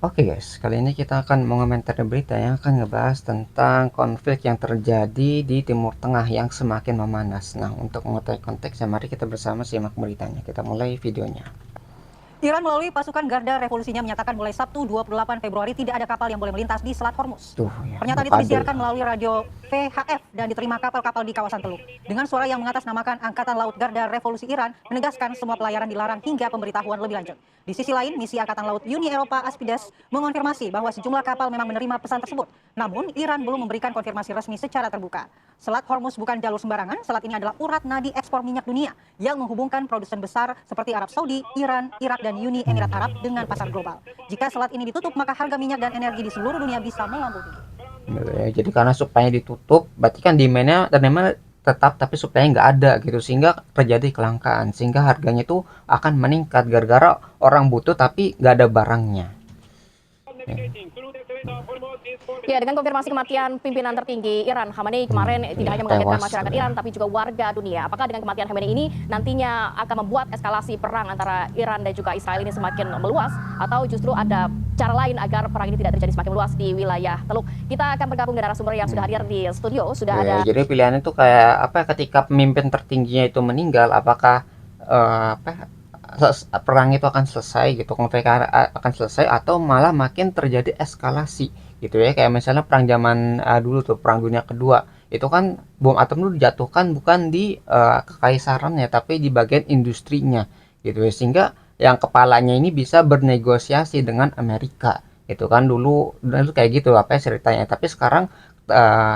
Oke guys, kali ini kita akan mengomentari berita yang akan ngebahas tentang konflik yang terjadi di Timur Tengah yang semakin memanas. Nah, untuk mengetahui konteksnya, mari kita bersama simak beritanya. Kita mulai videonya. Iran melalui pasukan Garda Revolusinya menyatakan mulai Sabtu 28 Februari tidak ada kapal yang boleh melintas di Selat Hormuz. Tuh ya, Pernyataan itu blokade. disiarkan melalui radio VHF dan diterima kapal-kapal di kawasan Teluk. Dengan suara yang mengatasnamakan Angkatan Laut Garda Revolusi Iran menegaskan semua pelayaran dilarang hingga pemberitahuan lebih lanjut. Di sisi lain, misi Angkatan Laut Uni Eropa Aspides mengonfirmasi bahwa sejumlah kapal memang menerima pesan tersebut. Namun, Iran belum memberikan konfirmasi resmi secara terbuka. Selat Hormuz bukan jalur sembarangan, selat ini adalah urat nadi ekspor minyak dunia yang menghubungkan produsen besar seperti Arab Saudi, Iran, Irak, dan Uni Emirat Arab dengan pasar global. Jika selat ini ditutup, maka harga minyak dan energi di seluruh dunia bisa melambung tinggi. Ya, jadi karena supply ditutup, berarti kan demand-nya dan demand tetap tapi supply nggak ada gitu, sehingga terjadi kelangkaan, sehingga harganya itu akan meningkat gara-gara orang butuh tapi nggak ada barangnya. Ya. Ya, dengan konfirmasi kematian pimpinan tertinggi Iran, Khamenei kemarin tidak hanya mengagetkan Tewas masyarakat ya. Iran, tapi juga warga dunia. Apakah dengan kematian Khamenei ini nantinya akan membuat eskalasi perang antara Iran dan juga Israel ini semakin meluas, atau justru ada cara lain agar perang ini tidak terjadi semakin meluas di wilayah Teluk? Kita akan bergabung dengan narasumber yang sudah hadir di studio. Sudah ada. Jadi pilihannya itu kayak apa? Ketika pemimpin tertingginya itu meninggal, apakah perang itu akan selesai gitu, konflik akan selesai, atau malah makin terjadi eskalasi gitu ya, kayak misalnya perang zaman dulu tuh, perang dunia kedua, itu kan bom atom itu dijatuhkan bukan di kekaisarannya tapi di bagian industrinya gitu ya, sehingga yang kepalanya ini bisa bernegosiasi dengan Amerika itu kan dulu kayak gitu apa ya ceritanya. Tapi sekarang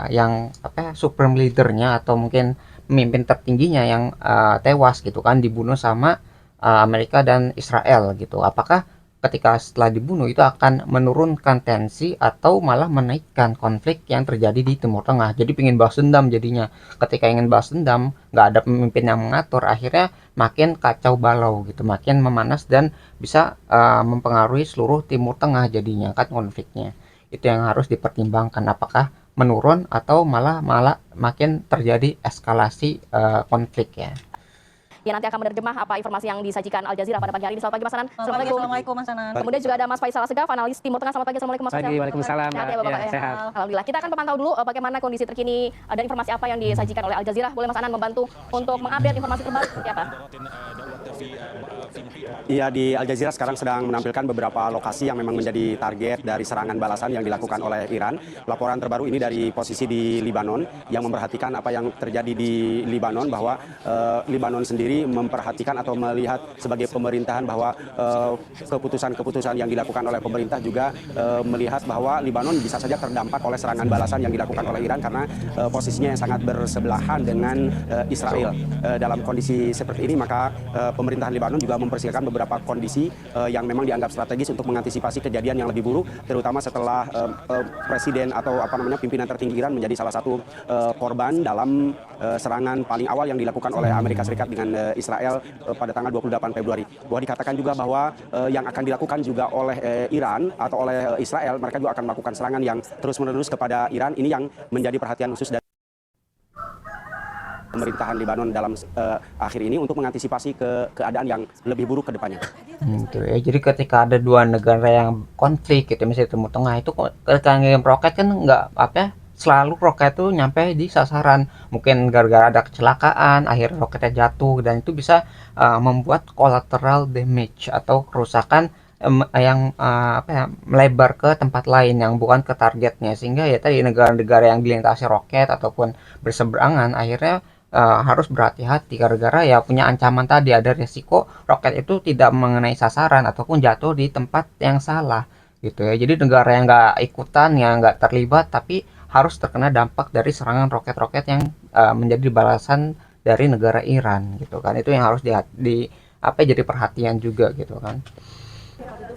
yang apa ya, supreme leadernya atau mungkin pemimpin tertingginya yang tewas gitu kan, dibunuh sama Amerika dan Israel gitu. Apakah ketika setelah dibunuh itu akan menurunkan tensi atau malah menaikkan konflik yang terjadi di Timur Tengah? Jadi pengen balas dendam jadinya. Ketika ingin balas dendam, nggak ada pemimpin yang mengatur, akhirnya makin kacau balau gitu, makin memanas dan bisa mempengaruhi seluruh Timur Tengah jadinya kan konfliknya. Itu yang harus dipertimbangkan, apakah menurun atau malah malah makin terjadi eskalasi konflik ya. Ya, nanti akan menerjemah apa informasi yang disajikan Al Jazeera pada pagi hari ini. Selamat pagi Mas Anan. Assalamualaikum Mas Anan. Kemudian juga ada Mas Faisal Assegaf, analis Timur Tengah. Selamat pagi. Assalamualaikum Mas Faisal. Waalaikumsalam. Sehat ya Bapak? Ya, sehat. Alhamdulillah. Kita akan memantau dulu bagaimana kondisi terkini dan informasi apa yang disajikan oleh Al Jazeera. Boleh Mas Anan membantu untuk mengupdate informasi terbaru seperti apa? Iya, di Al Jazeera sekarang sedang menampilkan beberapa lokasi yang memang menjadi target dari serangan balasan yang dilakukan oleh Iran. Laporan terbaru ini dari posisi di Libanon yang memperhatikan apa yang terjadi di Libanon, bahwa Libanon sendiri memperhatikan atau melihat sebagai pemerintahan bahwa keputusan-keputusan yang dilakukan oleh pemerintah juga melihat bahwa Libanon bisa saja terdampak oleh serangan balasan yang dilakukan oleh Iran karena posisinya yang sangat bersebelahan dengan Israel. Dalam kondisi seperti ini, maka pemerintahan Libanon juga mempersiapkan beberapa kondisi yang memang dianggap strategis untuk mengantisipasi kejadian yang lebih buruk, terutama setelah presiden atau pimpinan tertinggi Iran menjadi salah satu korban dalam serangan paling awal yang dilakukan oleh Amerika Serikat dengan Israel pada tanggal 28 Februari. Bahwa dikatakan juga bahwa yang akan dilakukan juga oleh Iran atau oleh Israel, mereka juga akan melakukan serangan yang terus-menerus kepada Iran. Ini yang menjadi perhatian khusus dari pemerintahan Libanon dalam akhir ini untuk mengantisipasi keadaan yang lebih buruk ke depannya. Gitu ya. Jadi ketika ada dua negara yang konflik gitu, misalnya Timur Tengah itu, ketika ngirim roket kan nggak apa ya, selalu roket itu nyampe di sasaran. Mungkin gara-gara ada kecelakaan, akhirnya roketnya jatuh, dan itu bisa membuat collateral damage atau kerusakan yang apa ya, melebar ke tempat lain yang bukan ke targetnya, sehingga ya tadi negara-negara yang dilintasi roket ataupun berseberangan akhirnya harus berhati-hati gara-gara ya punya ancaman tadi, ada risiko roket itu tidak mengenai sasaran ataupun jatuh di tempat yang salah gitu ya. Jadi negara yang nggak ikutan, yang nggak terlibat, tapi harus terkena dampak dari serangan roket-roket yang menjadi balasan dari negara Iran gitu kan. Itu yang harus apa jadi perhatian juga gitu kan.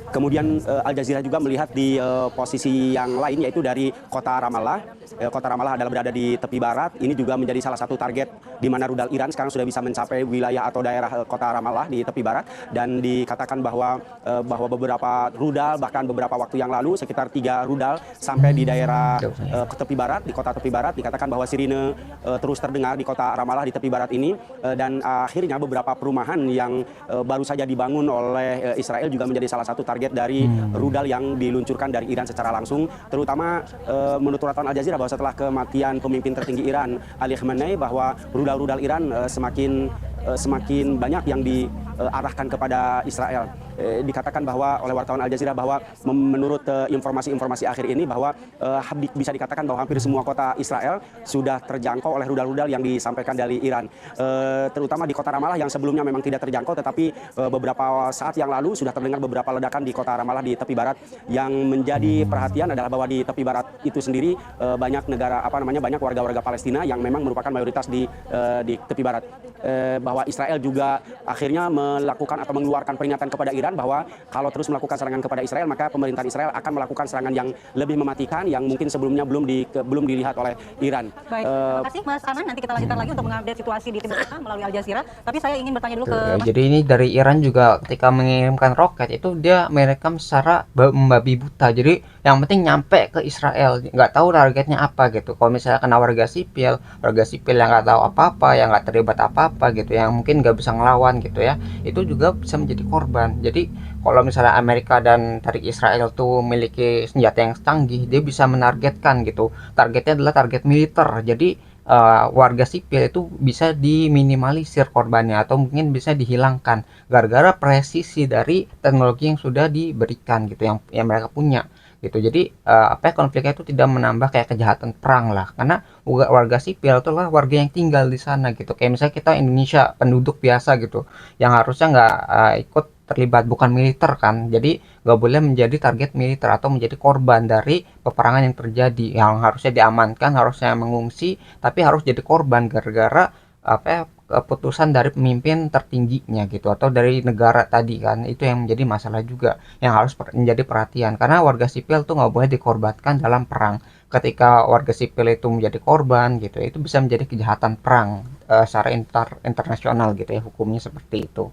Kemudian Al Jazeera juga melihat di posisi yang lain, yaitu dari kota Ramallah. kota Ramallah adalah berada di tepi barat. Ini juga menjadi salah satu target di mana rudal Iran sekarang sudah bisa mencapai wilayah atau daerah kota Ramallah di tepi barat, dan dikatakan bahwa beberapa rudal bahkan beberapa waktu yang lalu sekitar 3 rudal sampai di daerah tepi barat, di kota tepi barat, dikatakan bahwa sirine terus terdengar di kota Ramallah di tepi barat ini, dan akhirnya beberapa perumahan yang baru saja dibangun oleh Israel juga menjadi salah satu target dari rudal yang diluncurkan dari Iran secara langsung, terutama menurut wartawan Al Jazeera bahwa setelah kematian pemimpin tertinggi Iran Ali Khamenei, bahwa rudal-rudal Iran semakin banyak yang diarahkan kepada Israel. Dikatakan bahwa oleh wartawan Al Jazeera bahwa menurut informasi-informasi akhir ini bahwa bisa dikatakan bahwa hampir semua kota Israel sudah terjangkau oleh rudal-rudal yang disampaikan dari Iran, terutama di kota Ramallah yang sebelumnya memang tidak terjangkau, tetapi beberapa saat yang lalu sudah terdengar beberapa ledakan di kota Ramallah di tepi barat. Yang menjadi perhatian adalah bahwa di tepi barat itu sendiri banyak banyak warga-warga Palestina yang memang merupakan mayoritas di tepi barat, bahwa Israel juga akhirnya melakukan atau mengeluarkan peringatan kepada Iran bahwa kalau terus melakukan serangan kepada Israel, maka pemerintahan Israel akan melakukan serangan yang lebih mematikan yang mungkin sebelumnya belum dilihat oleh Iran. Baik, terima kasih Mas Anan. Nanti kita lanjutkan lagi untuk mengupdate situasi di Timur Tengah melalui Al Jazeera. Tapi saya ingin bertanya dulu ke Mas. Jadi ini dari Iran juga ketika mengirimkan roket itu dia merekam secara membabi buta. Jadi yang penting nyampe ke Israel, nggak tahu targetnya apa gitu. Kalau misalnya kena warga sipil yang nggak tahu apa-apa, yang nggak terlibat apa-apa gitu, yang mungkin nggak bisa ngelawan gitu ya, itu juga bisa menjadi korban. Jadi kalau misalnya Amerika dan dari Israel tuh memiliki senjata yang canggih, dia bisa menargetkan gitu. Targetnya adalah target militer. Jadi warga sipil itu bisa diminimalisir korbannya atau mungkin bisa dihilangkan gara-gara presisi dari teknologi yang sudah diberikan gitu, yang mereka punya gitu. Jadi konfliknya itu tidak menambah kayak kejahatan perang lah, karena warga sipil itu adalah warga yang tinggal di sana gitu. Kayak misalnya kita Indonesia penduduk biasa gitu, yang harusnya nggak ikut terlibat, bukan militer kan, jadi nggak boleh menjadi target militer atau menjadi korban dari peperangan yang terjadi, yang harusnya diamankan, harusnya mengungsi, tapi harus jadi korban gara-gara keputusan dari pemimpin tertingginya gitu, atau dari negara tadi kan. Itu yang menjadi masalah juga yang harus menjadi perhatian, karena warga sipil tuh nggak boleh dikorbankan dalam perang. Ketika warga sipil itu menjadi korban gitu, itu bisa menjadi kejahatan perang secara internasional gitu ya, hukumnya seperti itu.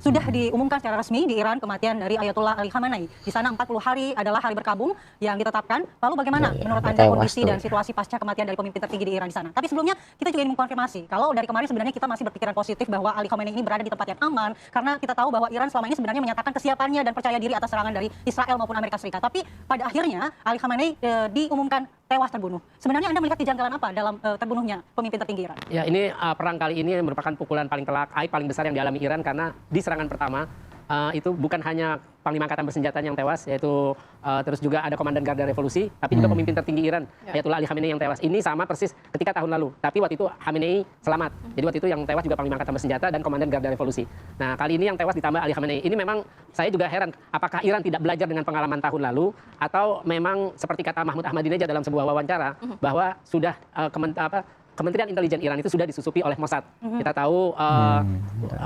Sudah diumumkan secara resmi di Iran kematian dari Ayatollah Ali Khamenei. Di sana 40 hari adalah hari berkabung yang ditetapkan. Lalu bagaimana menurut Anda kondisi dan situasi pasca kematian dari pemimpin tertinggi di Iran di sana? Tapi sebelumnya kita juga ingin mengkonfirmasi kalau dari kemarin sebenarnya kita masih berpikiran positif bahwa Ali Khamenei ini berada di tempat yang aman, karena kita tahu bahwa Iran selama ini sebenarnya menyatakan kesiapannya dan percaya diri atas serangan dari Israel maupun Amerika Serikat. Tapi pada akhirnya Ali Khamenei diumumkan tewas terbunuh. Sebenarnya Anda melihat kejanggalan apa dalam terbunuhnya pemimpin tertinggi Iran? Ya, ini perang kali ini merupakan pukulan paling telak, paling besar yang dialami Iran, karena di serangan pertama itu bukan hanya Panglima Angkatan Bersenjata yang tewas, yaitu terus juga ada Komandan Garda Revolusi, tapi juga pemimpin tertinggi Iran, Ayatollah Ali Khamenei yang tewas. Ini sama persis ketika tahun lalu, tapi waktu itu Khamenei selamat. Jadi waktu itu yang tewas juga Panglima Angkatan Bersenjata dan Komandan Garda Revolusi. Nah, kali ini yang tewas ditambah Ali Khamenei. Ini memang saya juga heran, apakah Iran tidak belajar dengan pengalaman tahun lalu, atau memang seperti kata Mahmud Ahmadinejad dalam sebuah wawancara, bahwa sudah Kementerian Intelijen Iran itu sudah disusupi oleh Mossad. Kita tahu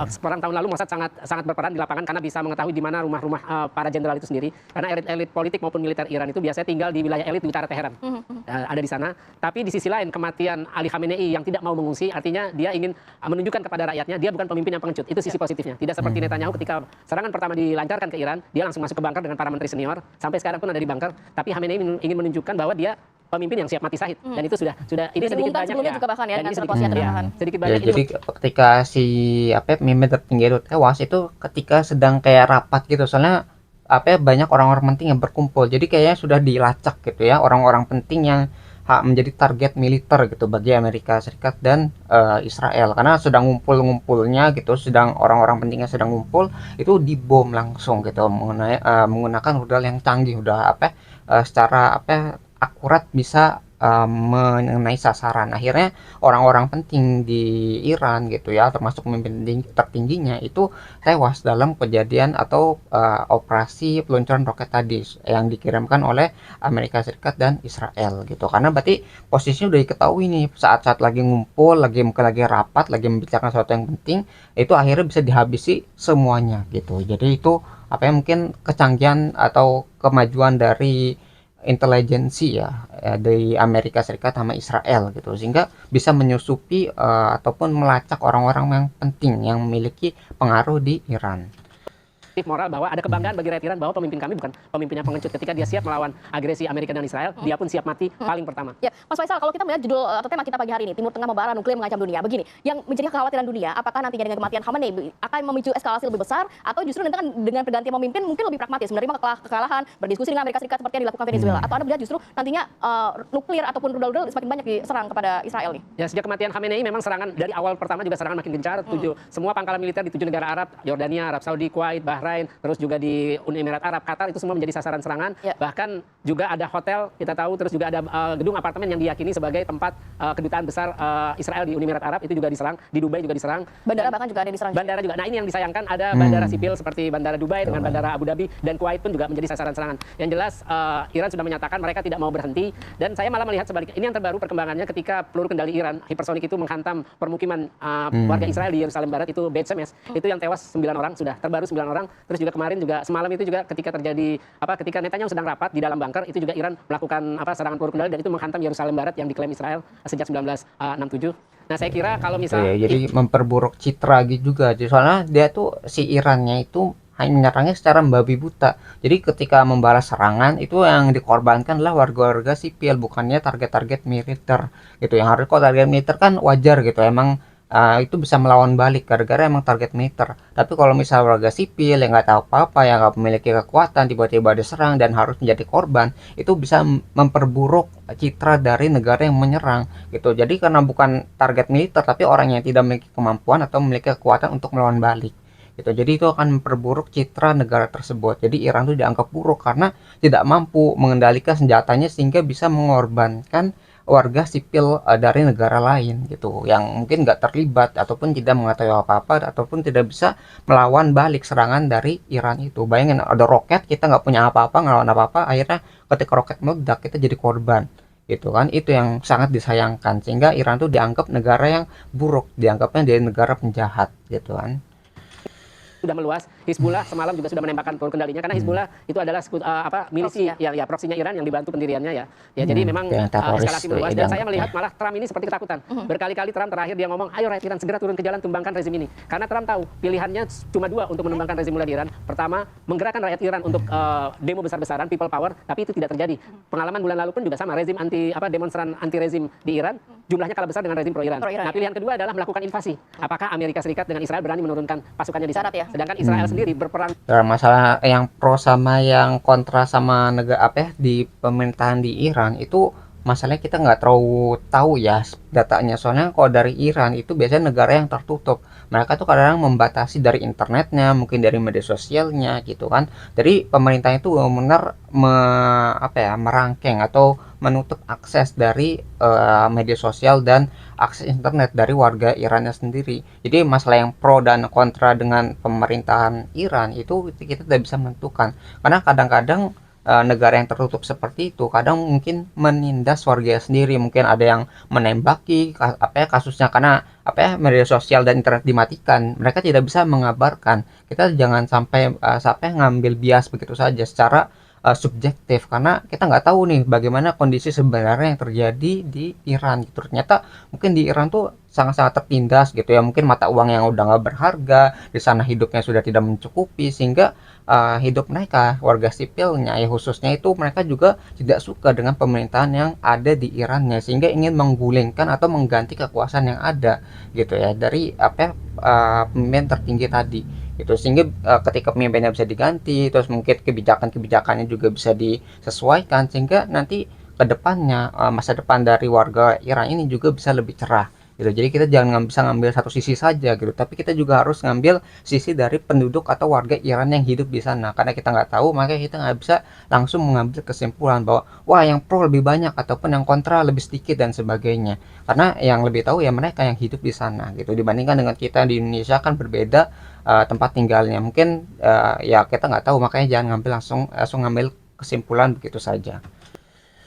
seperang tahun lalu Mossad sangat berperan di lapangan karena bisa mengetahui di mana rumah-rumah para jenderal itu sendiri. Karena elit politik maupun militer Iran itu biasanya tinggal di wilayah elit di utara Teheran. Ada di sana. Tapi di sisi lain kematian Ali Khamenei yang tidak mau mengungsi, artinya dia ingin menunjukkan kepada rakyatnya dia bukan pemimpin yang pengecut. Itu sisi positifnya. Tidak seperti Netanyahu ketika serangan pertama dilancarkan ke Iran, dia langsung masuk ke bunker dengan para menteri senior. Sampai sekarang pun ada di bunker. Tapi Khamenei ingin menunjukkan bahwa dia pemimpin yang siap mati syahid, dan itu sudah ini sedikit banyak sebelumnya juga bahkan ya, dengan sedikit, sedikit Ya, banyak jadi ketika si pemimpin tertinggi itu tewas itu ketika sedang kayak rapat gitu, soalnya banyak orang-orang penting yang berkumpul, jadi kayaknya sudah dilacak gitu ya, orang-orang penting yang menjadi target militer gitu bagi Amerika Serikat dan Israel, karena sedang ngumpul-ngumpulnya gitu, sedang orang-orang pentingnya sedang ngumpul, itu dibom langsung gitu menggunakan rudal yang canggih, udah secara akurat bisa mengenai sasaran. Akhirnya orang-orang penting di Iran gitu ya, termasuk pemimpin tertingginya itu tewas dalam kejadian atau operasi peluncuran roket tadi yang dikirimkan oleh Amerika Serikat dan Israel gitu. Karena berarti posisinya udah diketahui nih, saat-saat lagi ngumpul, mungkin lagi rapat, lagi membicarakan sesuatu yang penting, itu akhirnya bisa dihabisi semuanya gitu. Jadi itu mungkin kecanggihan atau kemajuan dari intelijensi ya, dari Amerika Serikat sama Israel gitu, sehingga bisa menyusupi ataupun melacak orang-orang yang penting yang memiliki pengaruh di Iran. Moral bahwa ada kebanggaan bagi rakyat Iran bahwa pemimpin kami bukan pemimpinnya pengecut. Ketika dia siap melawan agresi Amerika dan Israel, dia pun siap mati paling pertama. Ya, Mas Faisal, kalau kita melihat judul atau tema kita pagi hari ini, Timur Tengah membara nuklir mengancam dunia. Begini, yang menjadi kekhawatiran dunia, apakah nantinya dengan kematian Khamenei akan memicu eskalasi lebih besar, atau justru nanti kan dengan pergantian pemimpin mungkin lebih pragmatis, menerima kekalahan, berdiskusi dengan Amerika Serikat seperti yang dilakukan Venezuela, atau Anda melihat justru nantinya nuklir ataupun rudal-rudal semakin banyak diserang kepada Israel nih? Ya, sejak kematian Khamenei memang serangan dari awal pertama juga serangan makin gencar. Semua pangkalan militer di 7 negara Arab, Yordania, Arab Saudi, Kuwait, Bahrain, terus juga di Uni Emirat Arab, Qatar, itu semua menjadi sasaran serangan. Ya. Bahkan juga ada hotel, kita tahu, terus juga ada gedung apartemen yang diyakini sebagai tempat kedutaan besar Israel di Uni Emirat Arab, itu juga diserang. Di Dubai juga diserang. Bandara bahkan juga ada diserang. Bandara juga. Nah, ini yang disayangkan, ada bandara sipil seperti Bandara Dubai dengan Bandara Abu Dhabi dan Kuwait pun juga menjadi sasaran serangan. Yang jelas Iran sudah menyatakan mereka tidak mau berhenti, dan saya malah melihat sebaliknya. Ini yang terbaru perkembangannya ketika peluru kendali Iran hipersonik itu menghantam permukiman warga Israel di Yerusalem Barat, itu Beit Shemesh. Itu yang tewas 9 orang, sudah terbaru 9 orang. Terus juga kemarin juga semalam itu juga ketika terjadi ketika Netanyahu sedang rapat di dalam bunker, itu juga Iran melakukan serangan peluru kendali dan itu menghantam Yerusalem Barat yang diklaim Israel sejak 1967. Nah, saya kira kalau misalnya Jadi memperburuk citra gitu juga. Jadi soalnya dia tuh si Irannya itu hanya menyerangnya secara membabi buta. Jadi ketika membalas serangan itu yang dikorbankan adalah warga-warga sipil, bukannya target-target militer gitu. Yang harus, kok target militer kan wajar gitu. Emang itu bisa melawan balik gara-gara emang target militer. Tapi kalau misal warga sipil yang nggak tahu apa-apa, yang nggak memiliki kekuatan, tiba-tiba diserang dan harus menjadi korban, itu bisa memperburuk citra dari negara yang menyerang gitu. Jadi karena bukan target militer tapi orang yang tidak memiliki kemampuan atau memiliki kekuatan untuk melawan balik gitu. Jadi itu akan memperburuk citra negara tersebut. Jadi Iran itu dianggap buruk karena tidak mampu mengendalikan senjatanya sehingga bisa mengorbankan warga sipil dari negara lain gitu, yang mungkin nggak terlibat ataupun tidak mengetahui apa-apa ataupun tidak bisa melawan balik serangan dari Iran itu. Bayangin ada roket, kita nggak punya apa-apa, ngelawan apa-apa, akhirnya ketika roket meledak kita jadi korban gitu kan. Itu yang sangat disayangkan, sehingga Iran tuh dianggap negara yang buruk, dianggapnya dia negara penjahat gitu kan. sudah meluas. Hizbullah semalam juga sudah menembakkan peluru kendalinya karena Hizbullah itu adalah proksinya proksinya Iran yang dibantu pendiriannya ya. Jadi memang eskalasi meluas, dan saya melihat malah Trump ini seperti ketakutan. Berkali-kali Trump terakhir dia ngomong, "Ayo rakyat Iran segera turun ke jalan, tumbangkan rezim ini." Karena Trump tahu pilihannya cuma dua untuk menumbangkan rezim mulai di Iran. Pertama, menggerakkan rakyat Iran untuk demo besar-besaran, people power, tapi itu tidak terjadi. Pengalaman bulan lalu pun juga sama, rezim demonstran anti rezim di Iran jumlahnya kalah besar dengan rezim pro Iran. Nah, pilihan kedua adalah melakukan invasi. Apakah Amerika Serikat dengan Israel berani menurunkan pasukannya di sana? Sedangkan Israel sendiri berperang. Masalah yang pro sama yang kontra sama negara di pemerintahan di Iran itu, masalahnya kita nggak terlalu tahu ya datanya. Soalnya kalau dari Iran itu biasanya negara yang tertutup. Mereka tuh kadang membatasi dari internetnya, mungkin dari media sosialnya gitu kan. Jadi pemerintah itu benar merangkeng atau menutup akses dari media sosial dan akses internet dari warga Irannya sendiri. Jadi masalah yang pro dan kontra dengan pemerintahan Iran itu kita tidak bisa menentukan. Karena kadang-kadang negara yang tertutup seperti itu kadang mungkin menindas warga sendiri, mungkin ada yang menembaki kasusnya karena media sosial dan internet dimatikan, mereka tidak bisa mengabarkan. Kita jangan sampai ngambil bias begitu saja secara subjektif, karena kita nggak tahu nih bagaimana kondisi sebenarnya yang terjadi di Iran gitu. Ternyata mungkin di Iran tuh sangat-sangat tertindas gitu ya, mungkin mata uang yang udah nggak berharga, di sana hidupnya sudah tidak mencukupi, sehingga hidup mereka, warga sipilnya ya khususnya itu, mereka juga tidak suka dengan pemerintahan yang ada di Irannya, sehingga ingin menggulingkan atau mengganti kekuasaan yang ada gitu ya dari pemimpin tertinggi tadi gitu. Sehingga ketika pemimpinnya bisa diganti, terus mungkin kebijakannya juga bisa disesuaikan, sehingga nanti kedepannya masa depan dari warga Iran ini juga bisa lebih cerah gitu. Jadi kita jangan bisa ngambil satu sisi saja gitu, tapi kita juga harus ngambil sisi dari penduduk atau warga Iran yang hidup di sana. Karena kita nggak tahu, makanya kita nggak bisa langsung mengambil kesimpulan bahwa wah yang pro lebih banyak ataupun yang kontra lebih sedikit dan sebagainya. Karena yang lebih tahu ya mereka yang hidup di sana gitu, dibandingkan dengan kita di Indonesia kan berbeda tempat tinggalnya. Mungkin ya kita nggak tahu, makanya jangan langsung ngambil kesimpulan begitu saja.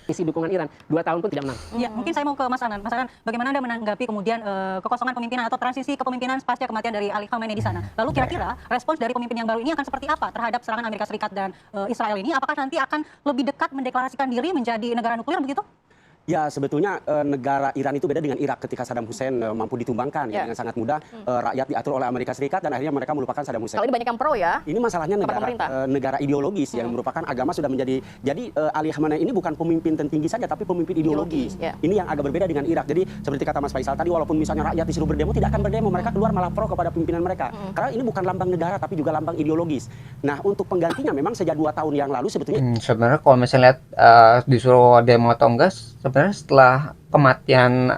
isi dukungan Iran 2 tahun pun tidak menang. Ya, mungkin saya mau ke Mas Anan. Mas Anan, bagaimana Anda menanggapi kemudian kekosongan pemimpinan atau transisi kepemimpinan pasca kematian dari Ali Khamenei di sana? Lalu kira-kira respons dari pemimpin yang baru ini akan seperti apa terhadap serangan Amerika Serikat dan Israel ini? Apakah nanti akan lebih dekat mendeklarasikan diri menjadi negara nuklir begitu? Ya, sebetulnya negara Iran itu beda dengan Irak ketika Saddam Hussein mampu ditumbangkan ya, dengan sangat mudah. Rakyat diatur oleh Amerika Serikat dan akhirnya mereka melupakan Saddam Hussein. Kalau ini banyak yang pro ya. Ini masalahnya Kepada pemerintah. negara ideologis yang merupakan agama sudah menjadi. Jadi Ali Khamenei ini bukan pemimpin tertinggi saja, tapi pemimpin ideologis. Ya. Ini yang agak berbeda dengan Irak. Jadi seperti kata Mas Faisal tadi, walaupun misalnya rakyat disuruh berdemo, tidak akan berdemo. Mereka keluar malah pro kepada pimpinan mereka. Karena ini bukan lambang negara, tapi juga lambang ideologis. Nah, untuk penggantinya memang sejak 2 tahun yang lalu sebetulnya Sebenarnya kalau misalnya lihat disuruh demo atau enggak, sebenarnya setelah kematian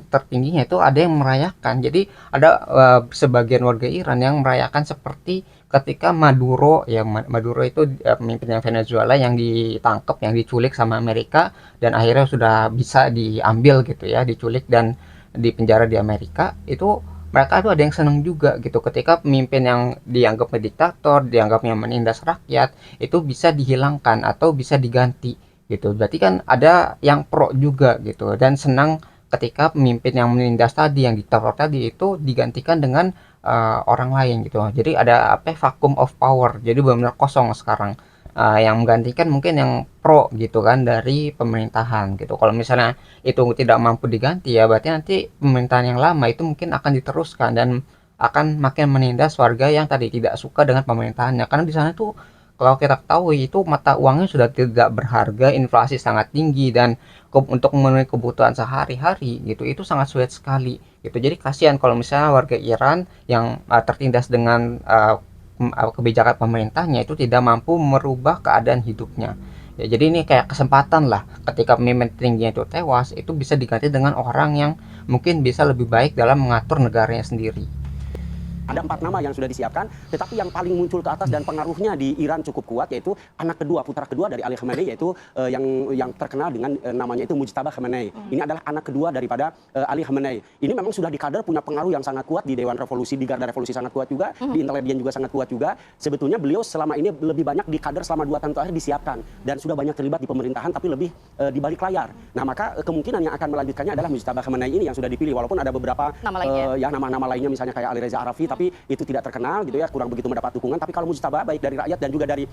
tertingginya itu ada yang merayakan. Jadi ada sebagian warga Iran yang merayakan seperti ketika Maduro, yang Maduro itu pemimpin yang Venezuela yang ditangkap, yang diculik sama Amerika dan akhirnya sudah bisa diambil gitu ya, diculik dan dipenjara di Amerika. Itu mereka tuh ada yang senang juga gitu ketika pemimpin yang dianggapnya diktator, dianggapnya menindas rakyat itu bisa dihilangkan atau bisa diganti gitu. Berarti kan ada yang pro juga gitu dan senang ketika pemimpin yang menindas tadi, yang diktator tadi itu digantikan dengan orang lain gitu. Jadi ada vacuum of power. Jadi benar-benar kosong sekarang. Yang menggantikan mungkin yang pro gitu kan dari pemerintahan gitu. Kalau misalnya itu tidak mampu diganti ya berarti nanti pemerintahan yang lama itu mungkin akan diteruskan dan akan makin menindas warga yang tadi tidak suka dengan pemerintahannya. Karena di sana tuh kalau kita ketahui itu mata uangnya sudah tidak berharga, inflasi sangat tinggi dan untuk memenuhi kebutuhan sehari-hari gitu itu sangat sulit sekali gitu. Jadi kasihan kalau misalnya warga Iran yang tertindas dengan kebijakan pemerintahnya itu tidak mampu merubah keadaan hidupnya. Ya, jadi ini kayak kesempatan lah ketika pemimpin tingginya itu tewas itu bisa diganti dengan orang yang mungkin bisa lebih baik dalam mengatur negaranya sendiri. ada 4 nama yang sudah disiapkan, tetapi yang paling muncul ke atas dan pengaruhnya di Iran cukup kuat yaitu anak kedua, putra kedua dari Ali Khamenei, yaitu yang terkenal dengan namanya itu Mujtaba Khamenei. Ini adalah anak kedua daripada Ali Khamenei. Ini memang sudah dikader, punya pengaruh yang sangat kuat di Dewan Revolusi, di Garda Revolusi sangat kuat juga, di intelijen juga sangat kuat juga. Sebetulnya beliau selama ini lebih banyak dikader selama 2 tahun terakhir disiapkan dan sudah banyak terlibat di pemerintahan, tapi lebih di balik layar. Nah, maka kemungkinan yang akan melanjutkannya adalah Mujtaba Khamenei ini yang sudah dipilih, walaupun ada beberapa nama-nama lainnya misalnya kayak Ali Reza Arafi, tapi itu tidak terkenal gitu ya, kurang begitu mendapat dukungan. Tapi kalau Mujtaba baik dari rakyat dan juga dari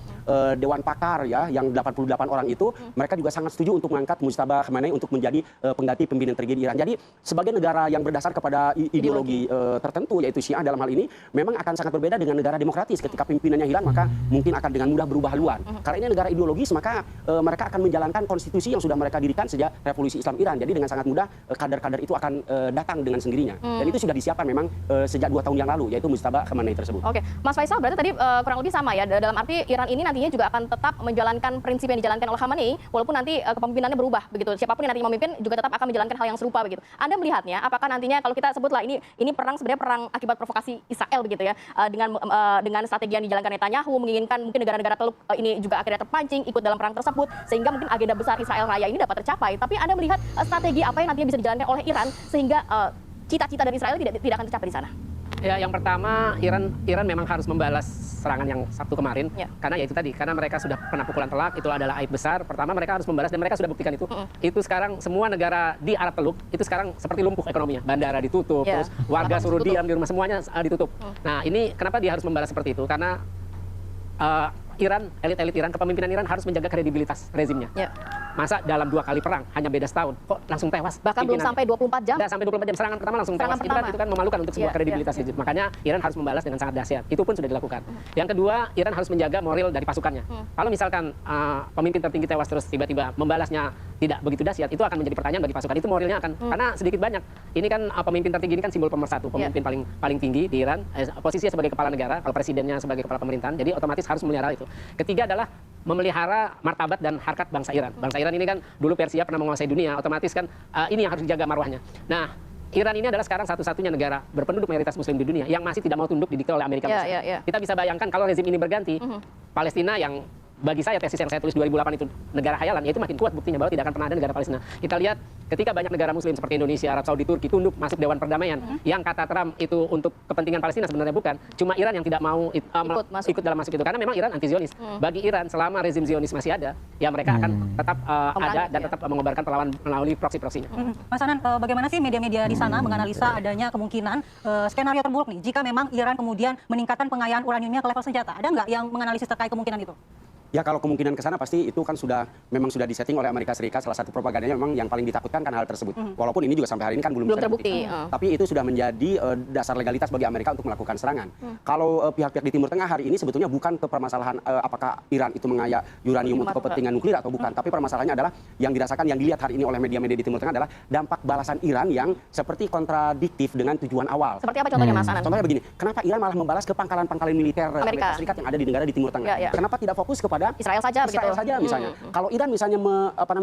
Dewan Pakar ya yang 88 orang itu, mereka juga sangat setuju untuk mengangkat Mujtaba Khamenei untuk menjadi pengganti pimpinan tertinggi di Iran. Jadi sebagai negara yang berdasar kepada ideologi tertentu yaitu Syiah dalam hal ini, memang akan sangat berbeda dengan negara demokratis. Ketika pimpinannya hilang maka mungkin akan dengan mudah berubah haluan. Karena ini negara ideologis, maka mereka akan menjalankan konstitusi yang sudah mereka dirikan sejak Revolusi Islam Iran. Jadi dengan sangat mudah kader-kader itu akan datang dengan sendirinya. Dan itu sudah disiapkan memang sejak 2 tahun yang lalu, yaitu Mujtaba Khamenei tersebut. Oke, Mas Faisal berarti tadi kurang lebih sama ya, dalam arti Iran ini nantinya juga akan tetap menjalankan prinsip yang dijalankan oleh Khamenei, walaupun nanti kepemimpinannya berubah begitu. Siapapun yang nanti memimpin juga tetap akan menjalankan hal yang serupa begitu. Anda melihatnya apakah nantinya kalau kita sebutlah ini perang sebenarnya perang akibat provokasi Israel begitu ya, dengan strategi yang dijalankan Netanyahu menginginkan mungkin negara-negara Teluk ini juga akhirnya terpancing ikut dalam perang tersebut sehingga mungkin agenda besar Israel Raya ini dapat tercapai. Tapi Anda melihat strategi apa yang nantinya bisa dijalankan oleh Iran sehingga cita-cita dari Israel tidak akan tercapai di sana? Ya, yang pertama Iran memang harus membalas serangan yang Sabtu kemarin, karena ya itu tadi, karena mereka sudah kena pukulan telak, itu adalah aib besar. Pertama mereka harus membalas dan mereka sudah buktikan itu. Itu sekarang semua negara di Arab Teluk itu sekarang seperti lumpuh ekonominya, bandara ditutup, terus warga suruh diam di rumah, semuanya ditutup. Nah, ini kenapa dia harus membalas seperti itu? Karena elit-elit Iran, kepemimpinan Iran harus menjaga kredibilitas rezimnya. Masa dalam 2 kali perang hanya beda setahun kok langsung tewas? Bahkan belum sampai 24 jam. Tidak sampai 24 jam, serangan pertama langsung tewas. Itu kan memalukan untuk sebuah kredibilitas rezim. Makanya Iran harus membalas dengan sangat dahsyat. Itu pun sudah dilakukan. Yang kedua, Iran harus menjaga moral dari pasukannya. Kalau misalkan pemimpin tertinggi tewas terus tiba-tiba membalasnya tidak begitu dahsyat, itu akan menjadi pertanyaan bagi pasukan. Itu moralnya akan karena sedikit banyak. Ini kan pemimpin tertinggi ini kan simbol pemersatu, pemimpin paling tinggi di Iran, posisinya sebagai kepala negara, kalau presidennya sebagai kepala pemerintahan. Jadi otomatis harus memelihara itu. Ketiga adalah memelihara martabat dan harkat bangsa Iran. Bangsa Iran ini kan dulu Persia pernah menguasai dunia, otomatis kan ini yang harus dijaga marwahnya. Nah, Iran ini adalah sekarang satu-satunya negara berpenduduk mayoritas muslim di dunia yang masih tidak mau tunduk didikte oleh Amerika. Kita bisa bayangkan kalau rezim ini berganti, Palestina yang bagi saya tesis yang saya tulis 2008 itu negara khayalan, ya itu makin kuat buktinya bahwa tidak akan pernah ada negara Palestina. Kita lihat ketika banyak negara muslim seperti Indonesia, Arab Saudi, Turki tunduk masuk Dewan Perdamaian, yang kata Trump itu untuk kepentingan Palestina sebenarnya bukan, cuma Iran yang tidak mau ikut dalam masuk itu, karena memang Iran anti Zionis. Bagi Iran selama rezim Zionis masih ada, ya mereka akan tetap ada dan tetap mengobarkan perlawanan melalui proksi-proksinya. Mas Anan, bagaimana sih media-media di sana menganalisa adanya kemungkinan skenario terburuk nih jika memang Iran kemudian meningkatkan pengayaan uraniumnya ke level senjata? Ada nggak yang menganalisis terkait kemungkinan itu? Ya kalau kemungkinan ke sana pasti itu kan memang sudah disetting oleh Amerika Serikat. Salah satu propagandanya memang yang paling ditakutkan kan hal tersebut. Walaupun ini juga sampai hari ini kan belum bisa terbukti. Tapi itu sudah menjadi dasar legalitas bagi Amerika untuk melakukan serangan. Kalau pihak-pihak di Timur Tengah hari ini sebetulnya bukan ke permasalahan apakah Iran itu mengaya uranium untuk kepentingan nuklir atau bukan. Tapi permasalahannya adalah yang dirasakan, yang dilihat hari ini oleh media-media di Timur Tengah adalah dampak balasan Iran yang seperti kontradiktif dengan tujuan awal. Seperti apa contohnya, Mas Anan? Contohnya begini, kenapa Iran malah membalas ke pangkalan-pangkalan militer Amerika Serikat yang ada di negara di Timur Tengah? Kenapa tidak fokus kepada Israel saja begitu? Israel saja misalnya. Kalau Iran misalnya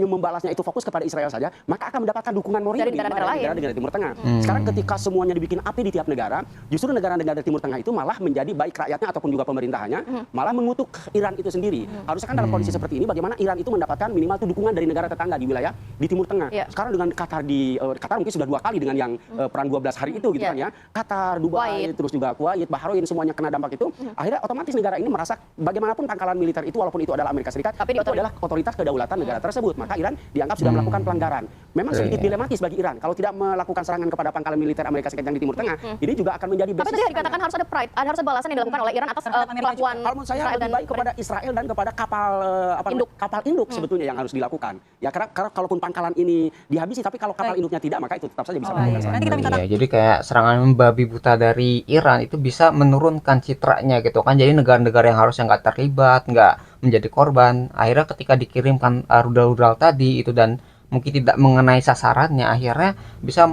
membalasnya itu fokus kepada Israel saja, maka akan mendapatkan dukungan moral dari negara-negara Timur Tengah. Sekarang ketika semuanya dibikin api di tiap negara, justru negara-negara Timur Tengah itu malah menjadi baik rakyatnya ataupun juga pemerintahannya malah mengutuk Iran itu sendiri. Harusnya kan dalam kondisi seperti ini bagaimana Iran itu mendapatkan minimal itu dukungan dari negara tetangga di wilayah di Timur Tengah. Sekarang dengan Qatar mungkin sudah 2 kali dengan yang perang 12 hari itu gitu kan ya. Qatar, Dubai, terus juga Kuwait, Bahrain semuanya kena dampak itu. Akhirnya otomatis negara ini merasa bagaimanapun pangkalan militer itu walaupun itu adalah Amerika Serikat, tapi itu adalah otoritas kedaulatan negara tersebut. Maka Iran dianggap sudah melakukan pelanggaran. Memang sedikit dilematis bagi Iran kalau tidak melakukan serangan kepada pangkalan militer Amerika Serikat yang di Timur Tengah. Ini juga akan menjadi Tapi tadi dikatakan harus ada pride, harus ada balasan yang dilakukan oleh Iran atas perlakuan kalau menurut saya lebih baik kepada Israel dan kepada kapal induk sebetulnya yang harus dilakukan. Ya karena kalaupun pangkalan ini dihabisi, tapi kalau kapal induknya tidak, maka itu tetap saja bisa melakukan serangan. Nanti kita minta Jadi kayak serangan membabi buta dari Iran itu bisa menurunkan citranya gitu kan. Jadi negara-negara yang harusnya nggak terlibat, nggak menjadi korban, akhirnya ketika dikirimkan rudal-rudal tadi itu dan mungkin tidak mengenai sasarannya, akhirnya bisa